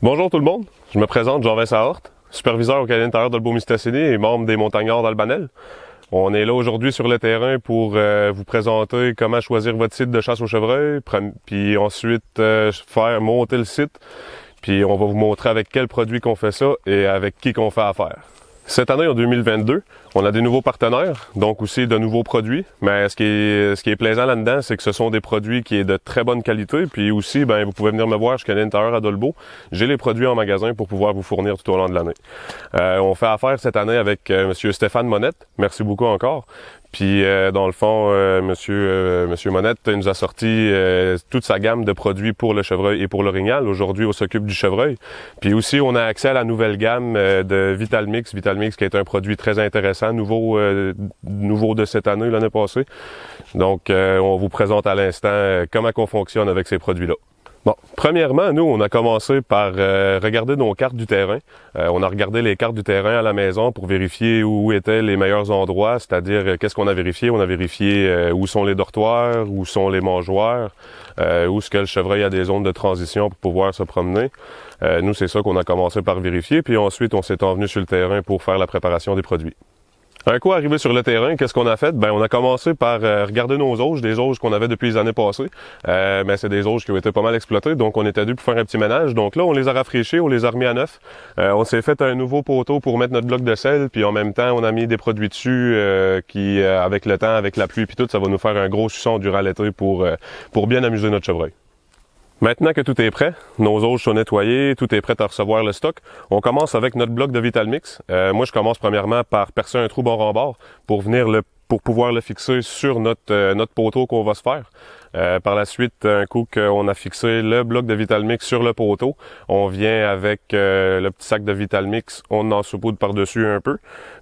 Bonjour tout le monde, je me présente Jean-Vincent Horte, superviseur au cabinet intérieur d'Olbeau-Mistassini et membre des Montagnards d'Albanel. On est là aujourd'hui sur le terrain pour vous présenter comment choisir votre site de chasse au chevreuil, puis ensuite faire monter le site, puis on va vous montrer avec quels produits qu'on fait ça et avec qui qu'on fait affaire. Cette année, en 2022, on a des nouveaux partenaires, donc aussi de nouveaux produits. Mais ce qui est plaisant là-dedans, c'est que ce sont des produits qui est de très bonne qualité. Puis aussi, vous pouvez venir me voir jusqu'à l'intérieur à Dolbeau. J'ai les produits en magasin pour pouvoir vous fournir tout au long de l'année. On fait affaire cette année avec Monsieur Stéphane Monette. Merci beaucoup encore. Puis dans le fond, Monsieur Monette nous a sorti toute sa gamme de produits pour le chevreuil et pour l'orignal. Aujourd'hui, on s'occupe du chevreuil. Puis aussi, on a accès à la nouvelle gamme de Vitalmix. Vitalmix qui est un produit très intéressant, nouveau de cette année, l'année passée. Donc, on vous présente à l'instant comment on fonctionne avec ces produits-là. Bon, premièrement, nous, on a commencé par regarder nos cartes du terrain. On a regardé les cartes du terrain à la maison pour vérifier où étaient les meilleurs endroits, c'est-à-dire qu'est-ce qu'on a vérifié. On a vérifié où sont les dortoirs, où sont les mangeoires, où est-ce que le chevreuil a des zones de transition pour pouvoir se promener. Nous, c'est ça qu'on a commencé par vérifier, puis ensuite, on s'est envenu sur le terrain pour faire la préparation des produits. Un coup arrivé sur le terrain, qu'est-ce qu'on a fait? On a commencé par regarder nos auges, des auges qu'on avait depuis les années passées. Mais c'est des auges qui ont été pas mal exploitées, donc on était dû pour faire un petit ménage. Donc là, on les a rafraîchis, on les a remis à neuf. On s'est fait un nouveau poteau pour mettre notre bloc de sel, puis en même temps, on a mis des produits dessus qui, avec le temps, avec la pluie puis tout, ça va nous faire un gros suçon durant l'été pour bien amuser notre chevreuil. Maintenant que tout est prêt, nos auges sont nettoyés, tout est prêt à recevoir le stock, on commence avec notre bloc de Vitalmix. Moi, je commence premièrement par percer un trou bord en bord pour pouvoir le fixer sur notre poteau qu'on va se faire. Par la suite, un coup qu'on a fixé le bloc de Vitalmix sur le poteau, on vient avec le petit sac de Vitalmix, on en saupoudre par-dessus un peu.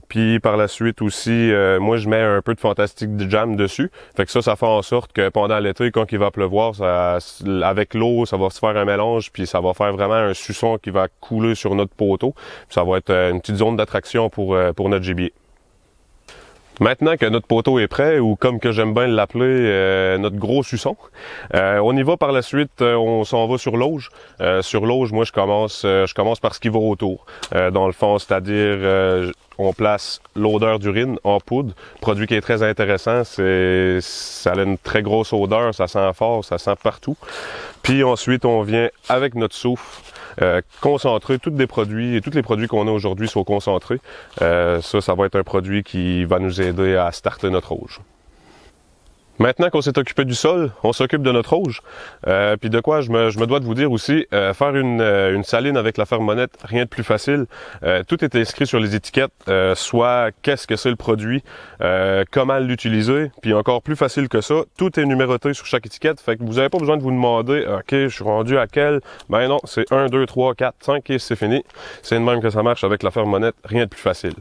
Puis par la suite aussi, moi je mets un peu de Fantastic Jam dessus. Fait que ça fait en sorte que pendant l'été, quand il va pleuvoir, avec l'eau, ça va se faire un mélange, puis ça va faire vraiment un suçon qui va couler sur notre poteau. Puis ça va être une petite zone d'attraction pour notre gibier. Maintenant que notre poteau est prêt, ou comme que j'aime bien l'appeler, notre gros suçon, on y va par la suite, on s'en va sur l'auge. Sur l'auge, moi je commence par ce qui va autour. Dans le fond, c'est-à-dire on place l'odeur d'urine en poudre, produit qui est très intéressant, ça a une très grosse odeur, ça sent fort, ça sent partout. Puis ensuite, on vient avec notre souffle, concentrer tous les produits qu'on a aujourd'hui sont concentrés. Ça va être un produit qui va nous aider à starter notre auge. Maintenant qu'on s'est occupé du sol, on s'occupe de notre auge. Puis de quoi je me dois de vous dire aussi, faire une saline avec la ferme Monette, rien de plus facile. Tout est inscrit sur les étiquettes, soit qu'est-ce que c'est le produit, comment l'utiliser, puis encore plus facile que ça, tout est numéroté sur chaque étiquette, fait que vous n'avez pas besoin de vous demander, ok, je suis rendu à quel, ben non, c'est 1, 2, 3, 4, 5 et c'est fini. C'est de même que ça marche avec la ferme Monette, rien de plus facile.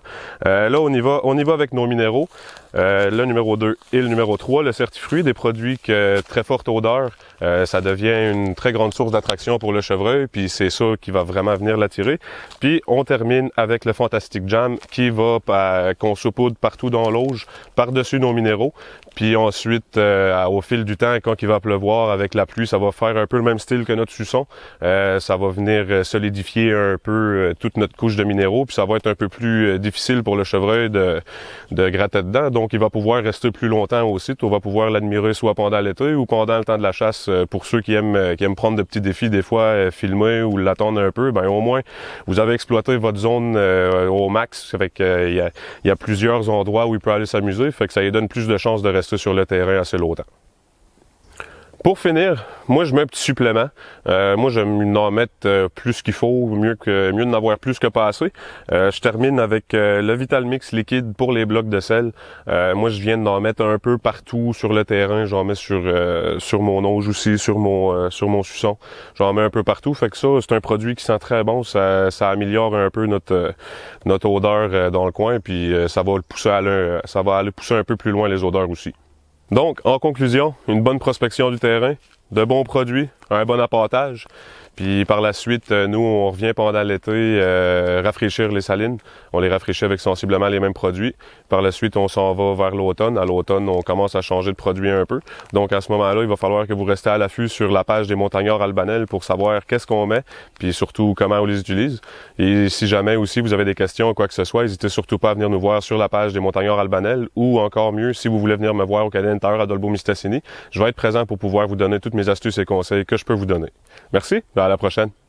Là, on y va avec nos minéraux. Le numéro 2 et le numéro 3, le certifruit, des produits que très forte odeur, ça devient une très grande source d'attraction pour le chevreuil, puis c'est ça qui va vraiment venir l'attirer. Puis on termine avec le Fantastic Jam qu'on saupoudre partout dans l'auge, par-dessus nos minéraux. Puis ensuite, au fil du temps, quand il va pleuvoir avec la pluie, ça va faire un peu le même style que notre suçon. Ça va venir solidifier un peu toute notre couche de minéraux, puis ça va être un peu plus difficile pour le chevreuil de gratter dedans. Donc, il va pouvoir rester plus longtemps au site. On va pouvoir l'admirer soit pendant l'été ou pendant le temps de la chasse. Pour ceux qui aiment prendre de petits défis, des fois, filmer ou l'attendre un peu, au moins, vous avez exploité votre zone au max. Fait que, il y a plusieurs endroits où il peut aller s'amuser. Fait que ça lui donne plus de chances de rester sur le terrain assez longtemps. Pour finir, moi je mets un petit supplément. Moi j'aime en mettre plus qu'il faut, mieux d'en avoir plus que pas assez. Je termine avec le Vitalmix liquide pour les blocs de sel. Moi je viens d'en mettre un peu partout sur le terrain. J'en mets sur mon auge aussi, sur mon suçon. J'en mets un peu partout. Fait que ça, c'est un produit qui sent très bon. Ça améliore un peu notre odeur dans le coin. Puis ça va aller pousser un peu plus loin les odeurs aussi. Donc, en conclusion, une bonne prospection du terrain, de bons produits, un bon appâtage, Puis par la suite, nous, on revient pendant l'été rafraîchir les salines. On les rafraîchit avec sensiblement les mêmes produits. Par la suite, on s'en va vers l'automne. À l'automne, on commence à changer de produit un peu. Donc à ce moment-là, il va falloir que vous restez à l'affût sur la page des Montagnards Albanel pour savoir qu'est-ce qu'on met, puis surtout comment on les utilise. Et si jamais aussi vous avez des questions ou quoi que ce soit, n'hésitez surtout pas à venir nous voir sur la page des Montagnards Albanel, ou encore mieux, si vous voulez venir me voir au cabinet intérieur à Dolbeau-Mistassini, je vais être présent pour pouvoir vous donner toutes mes astuces et conseils que je peux vous donner. Merci, à la prochaine.